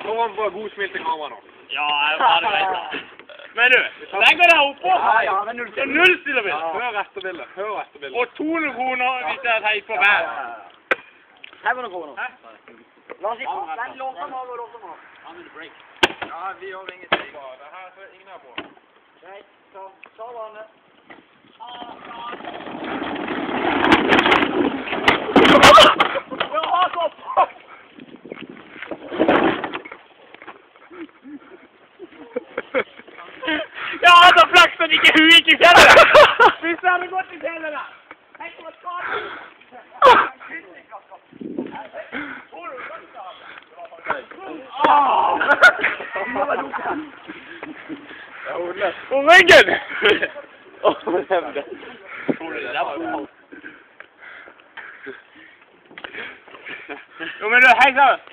Nå var han bare god smil til kamera nå. Ja, jeg var det greit. Men du, legger deg oppå. Ja, men Null stiller vi. Hør etter bildet, hør etter bildet. Og 200 kroner hvis jeg tar på hver. 500 kroner. La oss si, den låter må gå, låter må. Ja, vi gjør ingenting. Det her er ingen her på. Greit, så vannet. Ja, så flaks at ikke hun gikk i fjellet. Hvis det hadde gått i fjellet da. Hei, på skaden. Og ryggen! Jo, men du, hei, så.